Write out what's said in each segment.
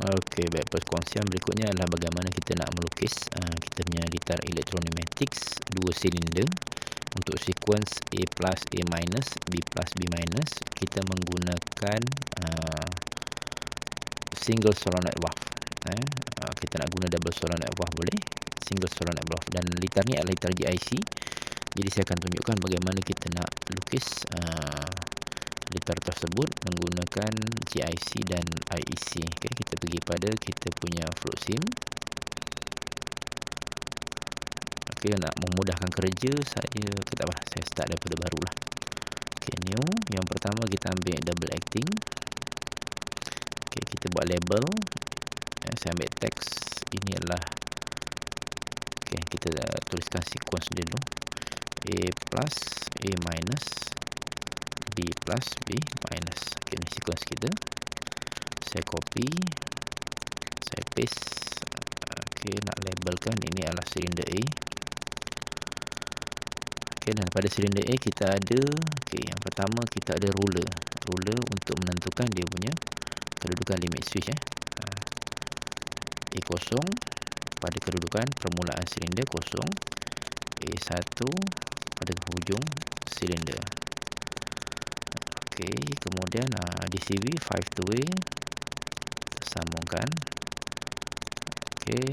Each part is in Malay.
Okey, baik, perkongsian berikutnya adalah bagaimana kita nak melukis kita punya litar elektronimatics 2 silinder untuk sekuens A plus A minus, B plus B minus. Kita menggunakan single solenoid valve. Kita nak guna double solenoid valve boleh, single solenoid valve, dan litar ni adalah litar GIC. Jadi saya akan tunjukkan bagaimana kita nak lukis litar tersebut menggunakan GIC dan IEC. Okay, kita pergi pada kita punya float sim. Okay, nak memudahkan kerja saya start daripada barulah. Okay, new. Yang pertama kita ambil double acting. Okay, kita buat label. Saya ambil teks. Ini adalah kita tuliskan sequence dulu. A plus A minus, B plus B minus. Okay, ini sequence kita. Saya copy, saya paste. Okay, nak labelkan ini adalah silinder A. Okay, dan pada silinder A kita ada, yang pertama kita ada ruler untuk menentukan dia punya kedudukan limit switch. A kosong pada kedudukan permulaan silinder kosong, A1 pada hujung silinder. Okey, kemudian DCV 5 way sambungkan. Okey,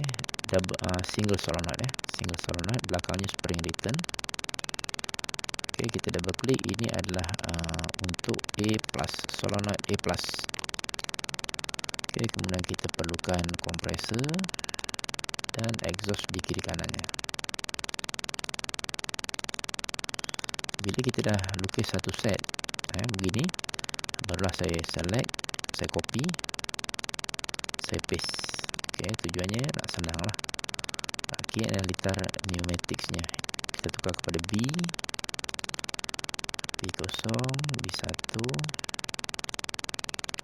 single solenoid single solenoid, belakangnya spring return. Okey, kita double klik. Ini adalah untuk A plus, solenoid A plus. Okey, kemudian kita perlukan kompresor dan exhaust di kiri kanannya. Bila kita dah lukis satu set begini, barulah saya select, saya copy, saya paste. Okey, tujuannya nak senanglah. Okey, ada litar pneumaticsnya. Kita tukar kepada B0, B1,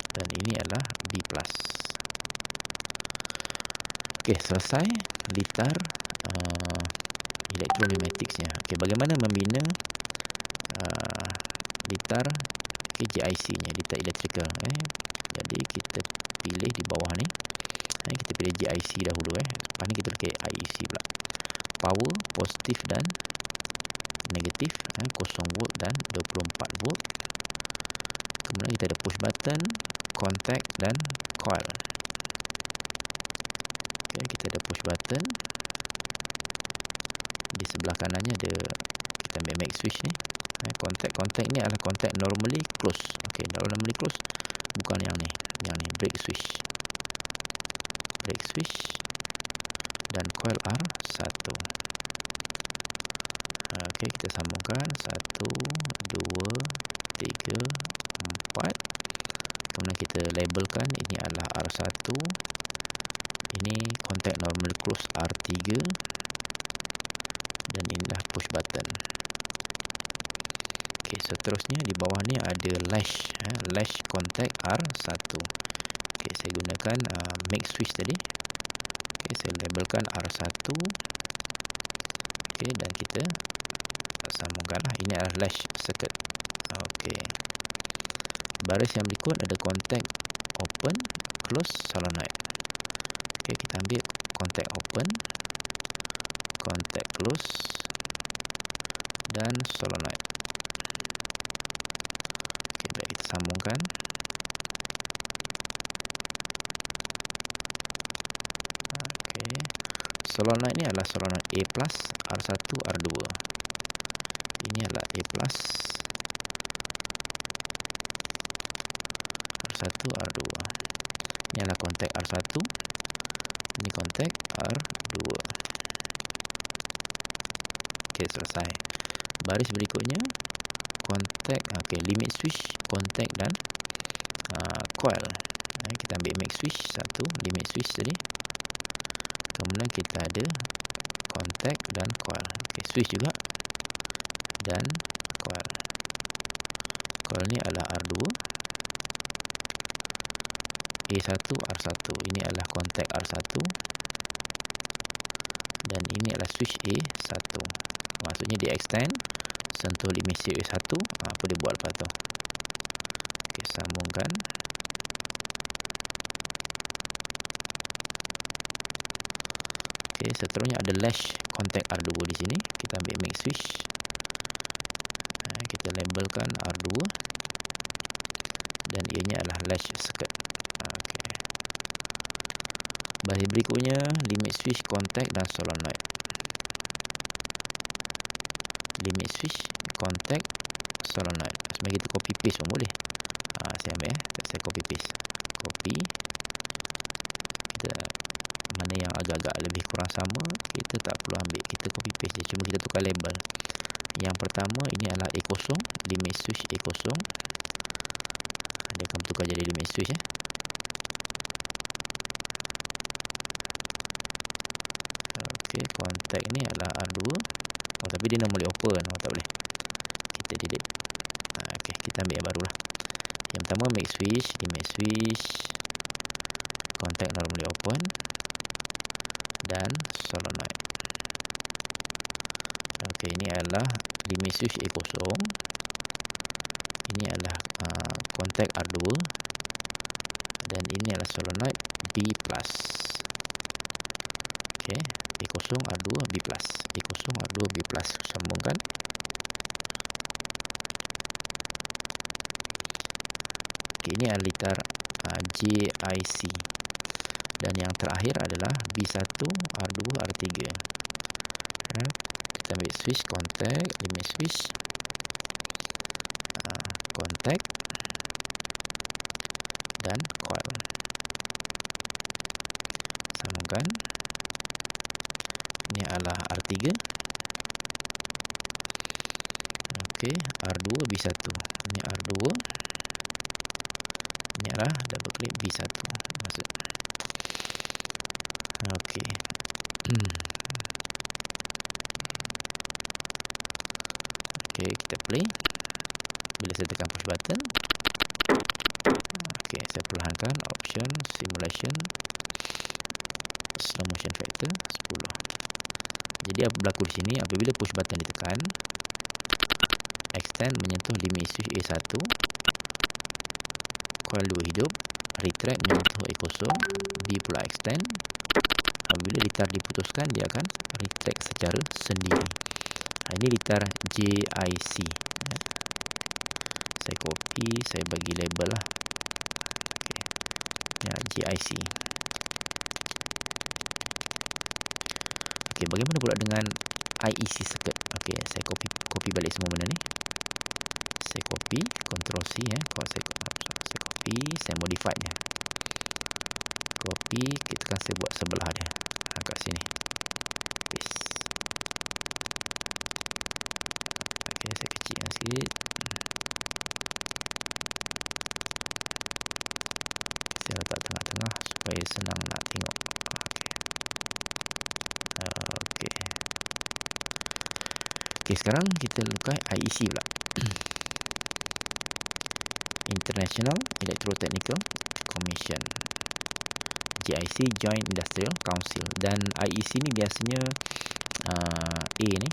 dan ini adalah B+. Okey, selesai litar elektronimaticsnya. Okey, bagaimana membina litar GIC-nya, litar electrical. Jadi kita pilih di bawah ni. Kita pilih GIC dahulu. Lepas ni kita pakai IEC pula. Power, positif dan negatif, 0 volt dan 24 volt. Kemudian kita ada push button, contact dan coil. Okay, kita ada push button. Di sebelah kanannya ada, kita ambil make switch ni. Contact ni adalah contact normally close. Okay, normally close, bukan yang ni break switch. Dan coil R1. Okey, kita sambungkan 1, 2, 3, 4. Kemudian kita labelkan ini adalah R1. Ini contact normally close R3. Dan inilah push button. Okey, seterusnya di bawah ni ada latch contact R1. Okey, saya gunakan make switch tadi. Okey, saya labelkan R1. Okey, dan kita sambungkanlah. Ini adalah latch circuit. Okey. Baris yang berikut ada contact open, close solenoid. Okey, kita ambil contact open, contact close dan solenoid. Okey, baik, kita sambungkan. Okey. Solenoid ni adalah solenoid A plus, R1, R2. Ini adalah A plus, R1, R2. Ini adalah kontak R1. Ini kontak R2. Okey, selesai. Baris berikutnya kontak, limit switch, kontak dan coil. Kita ambil make switch satu, limit switch tadi. Kemudian kita ada kontak dan coil. Okey, switch juga dan coil. Coil ni adalah R2. A1, R1. Ini adalah kontak R1. Dan ini adalah switch A1. Maksudnya dia extend, sentuh limit switch A1, apa dia buat lepas tu. Okey, sambungkan. Okey, seterusnya ada latch kontak R2 di sini. Kita ambil make switch. Kita labelkan R2 dan ianya adalah latch circuit. Okey. Baris berikutnya limit switch, kontak dan solenoid. Limit switch, kontak, solenoid. Sebenarnya kita copy paste pun boleh. Saya ambil saya copy paste. Copy. Kita mana yang agak-agak lebih kurang sama, kita tak perlu ambil, kita copy paste je, cuma kita tukar label. Yang pertama ini adalah A0, limit switch A0. Dia akan bertukar jadi limit switch Okey, kontak ni adalah R2. Tapi dia normally open, tak boleh. Kita delete. Okey, kita ambil yang barulah. Yang pertama make switch, limit switch, kontak normally open dan solenoid. Okey, ini adalah limit switch A0. Ini adalah kontak R2 dan ini adalah solenoid B+. Okey, A0 R2 B+. A0 R2 B+. Sambungkan. Okey, ini adalah litar JIC. Dan yang terakhir adalah B1 R2 R3. Kita ambil switch, kontak, limit switch, kontak dan coil. Sambungkan. Ini adalah R3. Okey, R2 B1. Ini R2. Ini adalah double klik B1. Maksud. Okey. Okey, kita play. Bila saya tekan push button. Okey, saya perlahankan option simulation slow motion factor 10. Jadi apa berlaku di sini, apabila push button ditekan, extend menyentuh limit switch A1, coil 2 hidup, retract menyentuh A0, B pula extend. Apabila litar diputuskan, dia akan retract secara sendiri. Ini litar JIC. Saya copy, saya bagi label lah. Okay. Ya, JIC. Okey, bagaimana pula dengan IEC circuit? Okey, saya copy balik semua benda ni. Saya copy, Ctrl C Kalau saya copy, saya modify nya. Copy, kita akan saya buat sebelah dia. Kat sini. Paste. Okey, saya kecilkan sikit. Saya letak tengah-tengah supaya senang nak tengok. Okey. Okey, sekarang kita lukai IEC pula. International Electrotechnical Commission. JIC, Joint Industrial Council. Dan IEC ni biasanya A ni,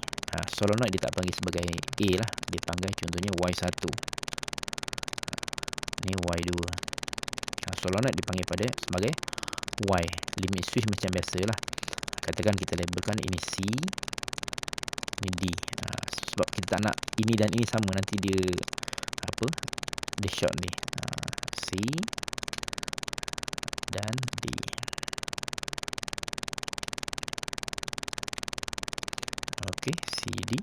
solenoid dia tak panggil sebagai A lah. Dia panggil contohnya Y1. Ni Y2. Solenoid dipanggil pada sebagai Y. Limit switch macam biasa lah. Katakan kita labelkan ini C, ini D. Sebab kita tak nak ini dan ini sama, nanti dia dia short ni. C dan D. Okey, CD.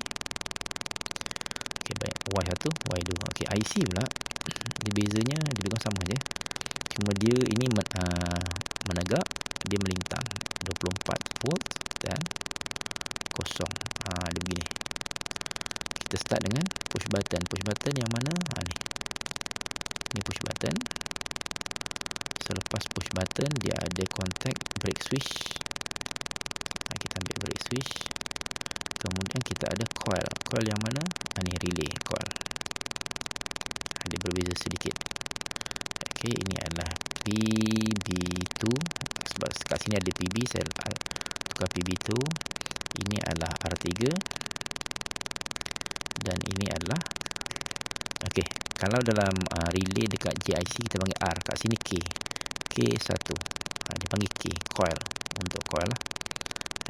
Okey, baik. Y1, Y2. Okey, IC pula. Dia bezanya lebih kurang sama je. Cuma dia ini menegak, dia melintang 24 volt dan kosong. Dia begini. Kita start dengan push button. Push button yang mana? Ni. Ini push button. Selepas push button, dia ada contact brake switch. Kita ambil brake switch. Kemudian kita ada coil. Coil yang mana? Ni relay coil. Dia berbeza sedikit. Okey, ini adalah PB2. Sebab kat sini ada PB, saya tukar PB2. Ini adalah R3. Dan ini adalah, okey, kalau dalam relay dekat JIC kita panggil R, kat sini K. K1. Dia panggil K, coil. Untuk coil lah.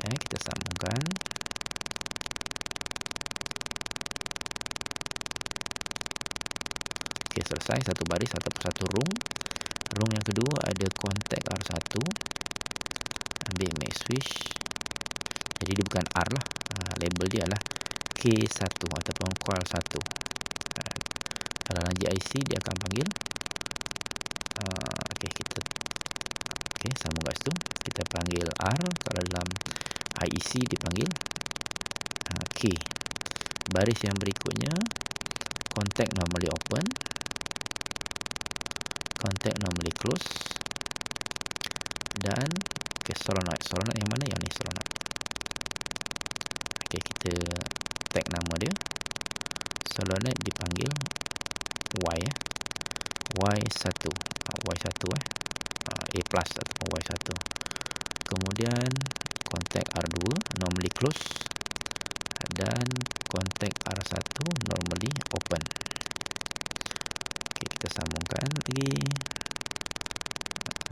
Kita sambungkan. Okey, selesai satu baris ataupun satu rung. Rung yang kedua ada kontak R1. Ambil make switch. Jadi dia bukan R lah. Label dia adalah K1 ataupun coil 1. Dalam JIC dia akan panggil kita sambung kat situ. Kita panggil R. Kalau dalam IEC dia panggil K. Baris yang berikutnya contact normally open, contact normally close, dan solenoid. Solenoid yang mana? Yang ni solenoid. Kita tag nama dia. Solenoid dipanggil Y Y1 A plus ataupun Y1. Kemudian kontak R2 normally close dan kontak R1 normally open. Kita sambungkan lagi.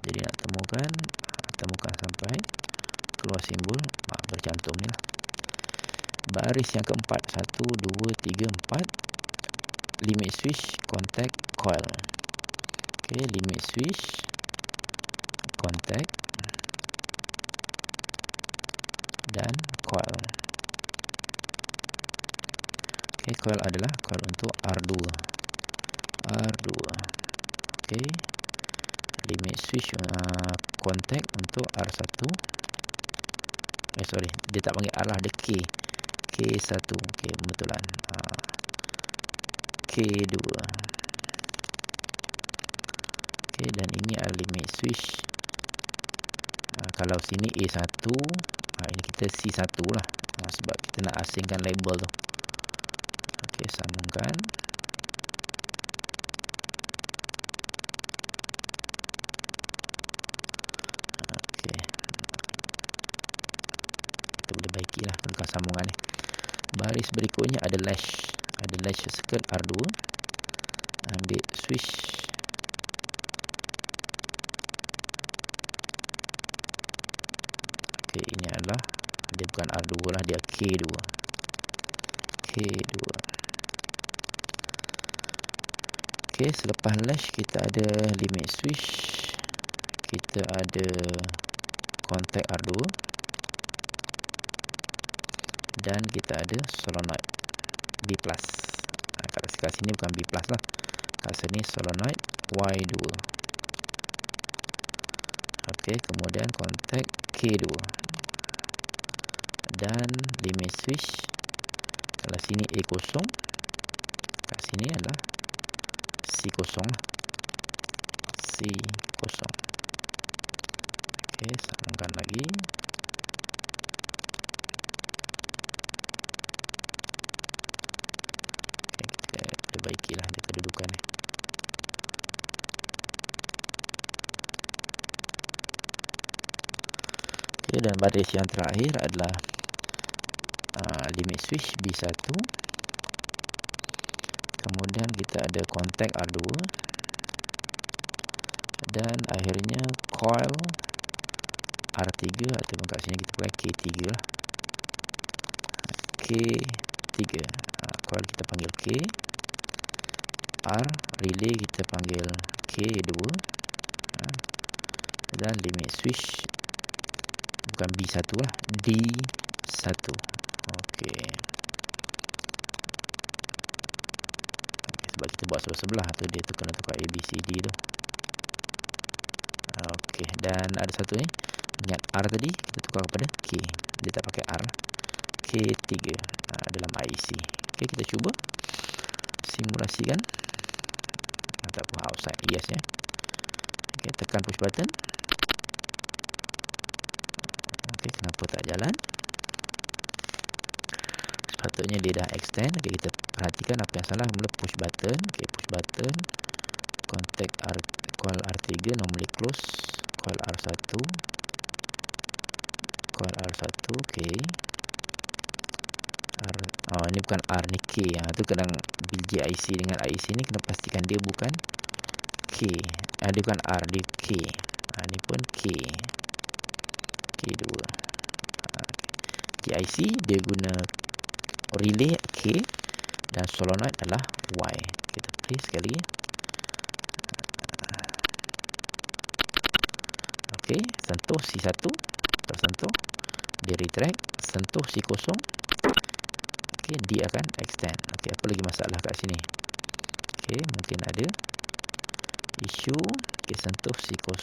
Jadi nak temukan sampai keluar simbol bercantum ni lah. Baris yang keempat 1, 2, 3, 4 limit switch contact coil. Limit switch contact dan coil. Coil adalah coil untuk R2. Limit switch contact untuk R1. Dia tak panggil R lah, dia K1. Betulan. K2. Dan ini adalah limit switch. Kalau sini A1, ini kita C1 lah. Sebab kita nak asingkan label tu. Sambungkan. Kita boleh baikilah tentang sambungan ni. Baris berikutnya ada latch. Ada latch circuit R2. Ambil switch. Ini adalah, dia bukan R2 lah, dia K2. Selepas latch kita ada limit switch, kita ada kontak R2, dan kita ada solenoid B+. Kat sini bukan B+ lah, kat sini solenoid Y2. Kemudian kontak K2 dan limit switch. Kalau sini A0, kat sini adalah C0 lah. Sambungkan lagi. Kita perbaikilah dia kedudukan ni. Dan baris yang terakhir adalah limit switch B1. Kemudian kita ada kontak R2 dan akhirnya coil R3 ataupun kat sini kita pakai K3 lah. K3. Coil kita panggil K. R relay kita panggil K2. Dan limit switch bukan B1 lah, D1. Sebab kita buat sebelah-sebelah tu, dia tu kena tukar ABCD tu. Dan ada satu ni, ingat R tadi kita tukar kepada K. Dia tak pakai R lah. K3 dalam IEC. Kita cuba simulasikan ataupun outside, yes ya. Tekan push button. Kenapa tak jalan? Sepatutnya dia dah extend. Kita perhatikan apa yang salah. Mula push button. Push button. Contact coil R3 normally close. Coil R1. Coil R1. Ini bukan R, ni K. Tu kadang JIC dengan IEC ni kena pastikan dia bukan K. Dia bukan R, dia K. Ni pun K. K2. GIC dia guna relay K dan solenoid adalah Y. Kita play sekali. Okey, sentuh C1 tersentuh, dia retract, sentuh C0. Okey, dia akan extend. Okey, apa lagi masalah kat sini? Okey, mungkin ada isu. Okey, sentuh C0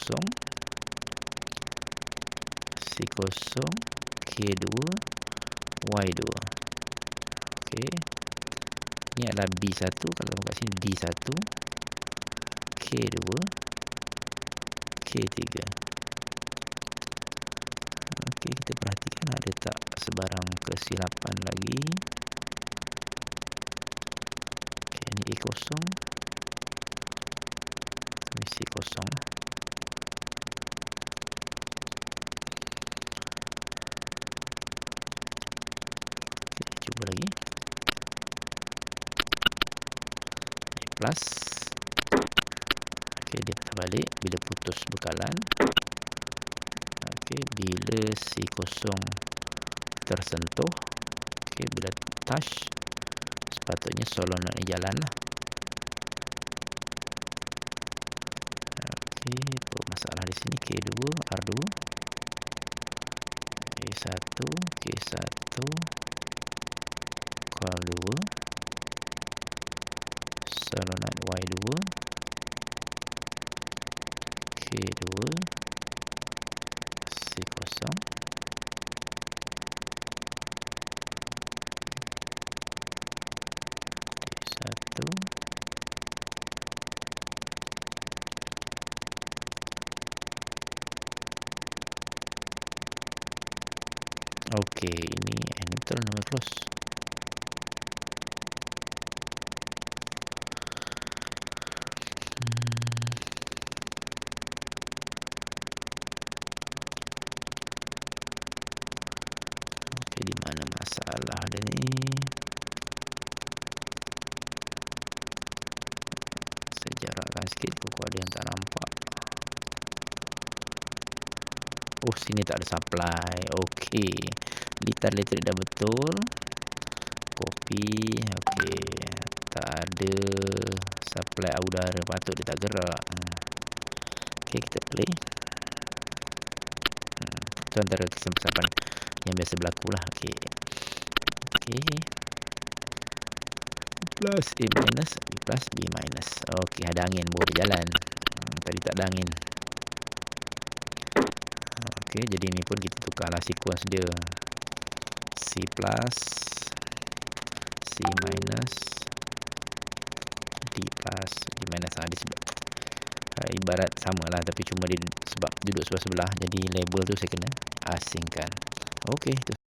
K2 Y2. Okey, ni adalah B1. Kalau kat sini D1 K2 K3. Okey, kita perhatikan ada tak sebarang kesilapan lagi. Okey, ni A0, ni C0. Okey, cuba lagi. Plus. Okey, dia patah balik bila putus bekalan. Okey, bila C0 tersentuh, okey, bila touch, sepatutnya solenoid ni jalan lah. Okey, apa masalah di sini? K2 R2 K1 coil 2 solenoid Y2 K2 C0. Satu. Okey, ini neutral nama close. Okey, di mana masalah dia ni? Saya jarakkan sikit, kok ada yang tak nampak. Oh, sini tak ada supply. Okey, litar elektrik dah betul. Kopi. Okey, tak ada supply udara, patut dia tak gerak. Okey, kita play. Itu antara kesilapan yang biasa berlaku lah. Okey. Okey. Plus A minus, B plus, B minus. Okey, ada angin, boleh berjalan. Tadi tak ada angin. Okey, jadi ni pun kita tukarlah sequence dia. C plus, C minus, D plus, D minus. Ibarat sama lah, tapi cuma dia sebab duduk sebelah-sebelah, jadi label tu saya kena asingkan. Okey,